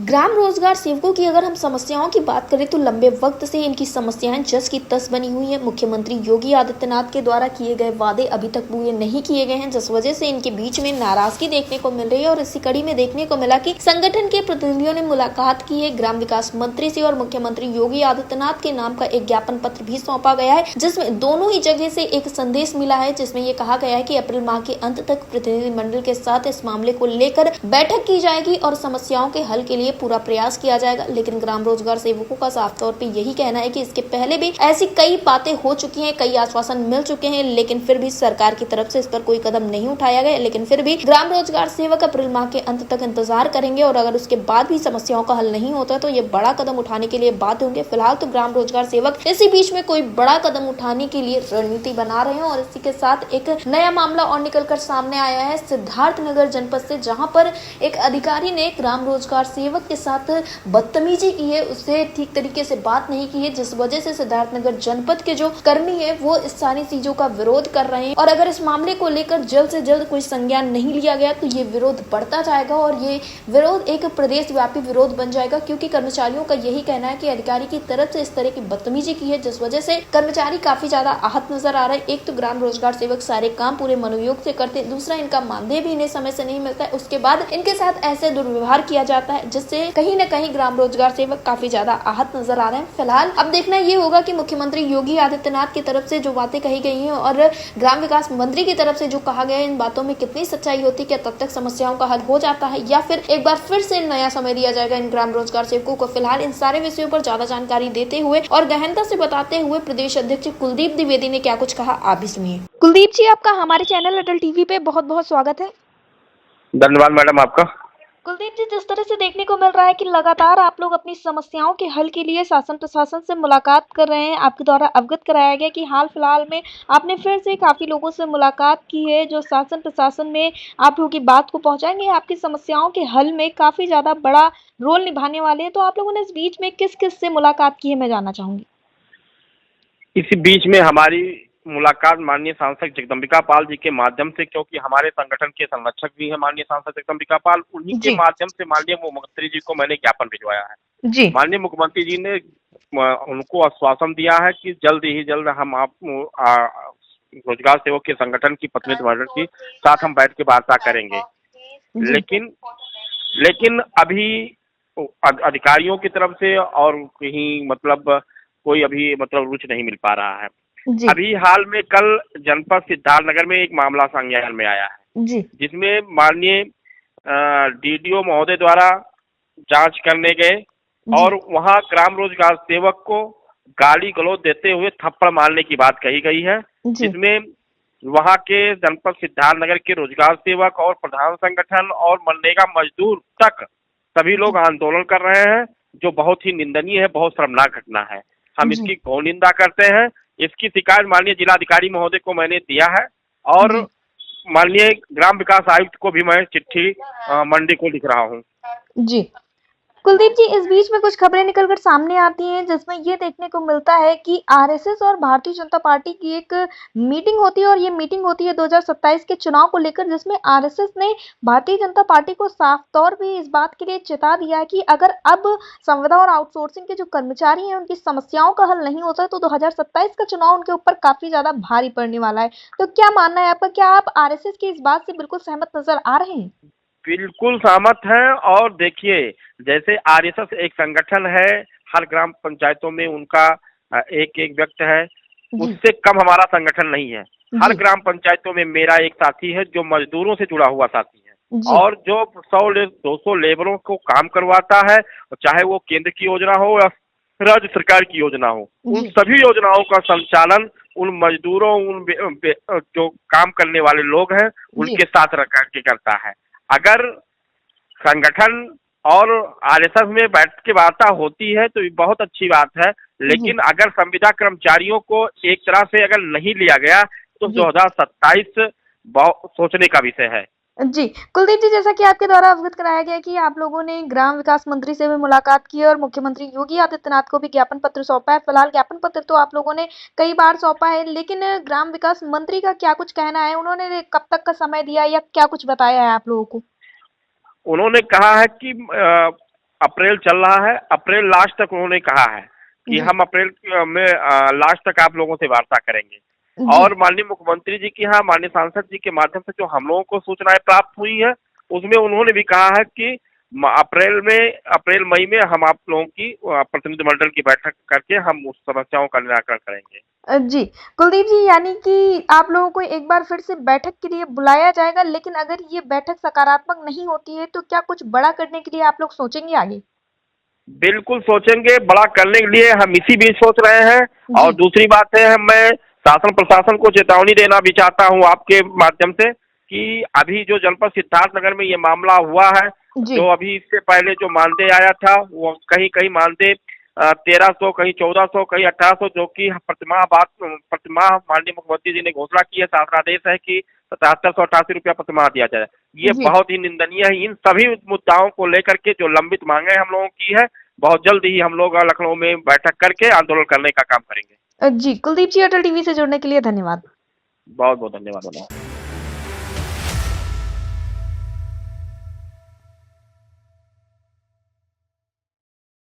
ग्राम रोजगार सेवकों की अगर हम समस्याओं की बात करें तो लंबे वक्त से इनकी समस्याएं जस की तस बनी हुई हैं। मुख्यमंत्री योगी आदित्यनाथ के द्वारा किए गए वादे अभी तक पूरे नहीं किए गए हैं, जिस वजह से इनके बीच में नाराजगी देखने को मिल रही है। और इसी कड़ी में देखने को मिला कि संगठन के प्रतिनिधियों ने मुलाकात की है ग्राम विकास मंत्री से और मुख्यमंत्री योगी आदित्यनाथ के नाम का एक ज्ञापन पत्र भी सौंपा गया है, जिसमें दोनों ही जगह से एक संदेश मिला है, जिसमें ये कहा गया है कि अप्रैल माह के अंत तक प्रतिनिधिमंडल के साथ इस मामले को लेकर बैठक की जाएगी और समस्याओं के हल के लिए पूरा प्रयास किया जाएगा। लेकिन ग्राम रोजगार सेवकों का साफ तौर पे यही कहना है कि इसके पहले भी ऐसी कई बातें हो चुकी हैं, कई आश्वासन मिल चुके हैं, लेकिन फिर भी सरकार की तरफ से इस पर कोई कदम नहीं उठाया गया। लेकिन फिर भी ग्राम रोजगार सेवक अप्रैल माह के अंत तक इंतजार करेंगे और अगर उसके बाद भी समस्याओं का हल नहीं होता तो ये बड़ा कदम उठाने के लिए बाध्य होंगे। फिलहाल तो ग्राम रोजगार सेवक इसी बीच में कोई बड़ा कदम उठाने के लिए रणनीति बना रहे हैं और इसी के साथ एक नया मामला और निकलकर सामने आया है सिद्धार्थनगर जनपद से, जहां पर एक अधिकारी ने ग्राम रोजगार सेवक के साथ बदतमीजी की है, उससे ठीक तरीके से बात नहीं की है, जिस वजह से सिद्धार्थनगर जनपद के जो कर्मी है वो इस सारी चीजों का विरोध कर रहे हैं। और अगर इस मामले को लेकर जल्द से जल्द कोई संज्ञान नहीं लिया गया तो ये विरोध बढ़ता जाएगा और ये विरोध एक प्रदेश व्यापी विरोध बन जाएगा, क्योंकि कर्मचारियों का यही कहना है कि अधिकारी की तरफ से इस तरह की बदतमीजी की है, जिस वजह से कर्मचारी काफी ज्यादा आहत नजर आ रहे हैं। एक तो ग्राम रोजगार सेवक सारे काम पूरे मनोयोग से करते हैं, दूसरा इनका मानदेय भी इन्हें समय से नहीं मिलता है, उसके बाद इनके साथ ऐसे दुर्व्यवहार किया जाता है, जिससे कहीं न कहीं ग्राम रोजगार सेवक काफी ज्यादा आहत नजर आ रहे हैं। फिलहाल अब देखना ये होगा कि मुख्यमंत्री योगी आदित्यनाथ की तरफ से जो बातें कही गई हैं और ग्राम विकास मंत्री की तरफ से जो कहा गया है, इन बातों में कितनी सच्चाई होती है, क्या तब तक समस्याओं का हल हो जाता है या फिर एक बार फिर से नया समय दिया जाएगा इन ग्राम रोजगार सेवकों को। फिलहाल इन सारे विषयों पर ज्यादा जानकारी देते हुए और गहनता से बताते हुए प्रदेश अध्यक्ष कुलदीप द्विवेदी ने क्या कुछ कहा, आप भी सुनिए। कुलदीप जी, आपका हमारे चैनल अटल टीवी पे बहुत बहुत स्वागत है। धन्यवाद मैडम आपका। कुलदीप जी, जिस तरह से देखने को मिल रहा है कि लगातार आप लोग अपनी समस्याओं के हल के लिए शासन प्रशासन से मुलाकात कर रहे हैं, आपके द्वारा अवगत कराया गया कि हाल फिलहाल में आपने फिर से काफी लोगों से मुलाकात की है जो शासन प्रशासन में आप लोगों की बात को पहुंचाएंगे, आपकी समस्याओं के हल में काफी ज्यादा बड़ा रोल निभाने वाले हैं। तो आप लोगों ने इस बीच में किस किस से मुलाकात की है, मैं जानना चाहूंगी। इसी बीच में हमारी मुलाकात माननीय सांसद जगदम्बिका पाल जी के माध्यम से, क्योंकि हमारे संगठन के संरक्षक भी हैं माननीय सांसद जगदम्बिका पाल, उन्हीं के माध्यम से माननीय मुख्यमंत्री जी को मैंने ज्ञापन भिजवाया है। जी माननीय मुख्यमंत्री जी ने उनको आश्वासन दिया है कि जल्द ही जल्द हम आप रोजगार सेवक के संगठन की प्रतिनिधिमंडल के साथ हम बैठ के वार्ता करेंगे। लेकिन अभी अधिकारियों की तरफ से और कहीं मतलब कोई अभी मतलब रुचि नहीं मिल पा रहा है। अभी हाल में कल जनपद सिद्धार्थनगर में एक मामला संज्ञान में आया है, जिसमें माननीय डीडीओ महोदय द्वारा जांच करने गए और वहां ग्राम रोजगार सेवक को गाली गलौज देते हुए थप्पड़ मारने की बात कही गई है, जिसमें वहां के जनपद सिद्धार्थनगर के रोजगार सेवक और प्रधान संगठन और मनरेगा मजदूर तक सभी लोग आंदोलन कर रहे हैं, जो बहुत ही निंदनीय है, बहुत शर्मनाक घटना है। हम इसकी घोर निंदा करते हैं। इसकी शिकायत माननीय जिलाधिकारी महोदय को मैंने दिया है और माननीय ग्राम विकास आयुक्त को भी मैं चिट्ठी मंडी को लिख रहा हूँ। जी कुलदीप जी, इस बीच में कुछ खबरें निकलकर सामने आती हैं जिसमें ये देखने को मिलता है कि आरएसएस और भारतीय जनता पार्टी की एक मीटिंग होती है और ये मीटिंग होती है 2027 के चुनाव को लेकर, जिसमें आरएसएस ने भारतीय जनता पार्टी को साफ तौर पे इस बात के लिए चेता दिया है कि अगर अब संविदा और आउटसोर्सिंग के जो कर्मचारी हैं उनकी समस्याओं का हल नहीं होता तो 2027 का चुनाव उनके ऊपर काफी ज्यादा भारी पड़ने वाला है। तो क्या मानना है आपका, क्या आप आरएसएस की इस बात से बिल्कुल सहमत नजर आ रहे हैं? बिल्कुल सहमत हैं। और देखिए, जैसे आरएसएस एक संगठन है, हर ग्राम पंचायतों में उनका एक एक व्यक्ति है, उससे कम हमारा संगठन नहीं है। हर ग्राम पंचायतों में मेरा एक साथी है जो मजदूरों से जुड़ा हुआ साथी है और जो 100-200 लेबरों को काम करवाता है, चाहे वो केंद्र की योजना हो या राज्य सरकार की योजना हो, उन सभी योजनाओं का संचालन उन मजदूरों, जो काम करने वाले लोग हैं उनके साथ रख के करता है। अगर संगठन और आरएसएस में बैठ के वार्ता होती है तो ये बहुत अच्छी बात है, लेकिन अगर संविदा कर्मचारियों को एक तरह से अगर नहीं लिया गया तो 2027 बहुत सोचने का विषय है। जी कुलदीप जी, जैसा कि आपके द्वारा अवगत कराया गया कि आप लोगों ने ग्राम विकास मंत्री से भी मुलाकात की और मुख्यमंत्री योगी आदित्यनाथ को भी ज्ञापन पत्र सौंपा है। फिलहाल ज्ञापन पत्र तो आप लोगों ने कई बार सौंपा है, लेकिन ग्राम विकास मंत्री का क्या कुछ कहना है, उन्होंने कब तक का समय दिया या क्या कुछ बताया है आप लोगों को? उन्होंने कहा है कि अप्रैल चल रहा है, अप्रैल लास्ट तक उन्होंने कहा है कि जी। हम अप्रैल में लास्ट तक आप लोगों से वार्ता करेंगे। जी। और माननीय मुख्यमंत्री जी की यहाँ माननीय सांसद जी के माध्यम से जो हम लोगों को सूचनाएं प्राप्त हुई है, उसमें उन्होंने भी कहा है कि अप्रैल मई में हम आप लोगों की प्रतिनिधिमंडल की बैठक करके हम उस समस्याओं का निराकरण करेंगे। जी। कुलदीप जी, यानी कि आप लोगों को एक बार फिर से बैठक के लिए बुलाया जाएगा, लेकिन अगर ये बैठक सकारात्मक नहीं होती है, तो क्या कुछ बड़ा करने के लिए आप लोग सोचेंगे आगे? बिल्कुल सोचेंगे, बड़ा करने के लिए हम इसी बीच सोच रहे हैं। और जी। दूसरी बात है, मैं शासन प्रशासन को चेतावनी देना भी चाहता हूँ आपके माध्यम से कि अभी जो जनपद सिद्धार्थनगर में ये मामला हुआ है, जी। जो अभी इससे पहले जो मानदेय आया था, वो कहीं कहीं मानदेय 1300, कहीं 1400, कहीं 1800, जो कि प्रतिमाह माननीय मुख्यमंत्री जी ने घोषणा की है, शासनादेश है कि 7788 रुपया प्रतिमाह दिया जाए। ये जी। बहुत ही निंदनीय है। इन सभी मुद्दाओं को लेकर के जो लंबित मांगे हम लोगों की है, बहुत जल्द ही हम लोग लखनऊ में बैठक करके आंदोलन करने का काम करेंगे। जी, कुलदीप जी, अटल टीवी से जुड़ने के लिए धन्यवाद। बहुत बहुत धन्यवाद।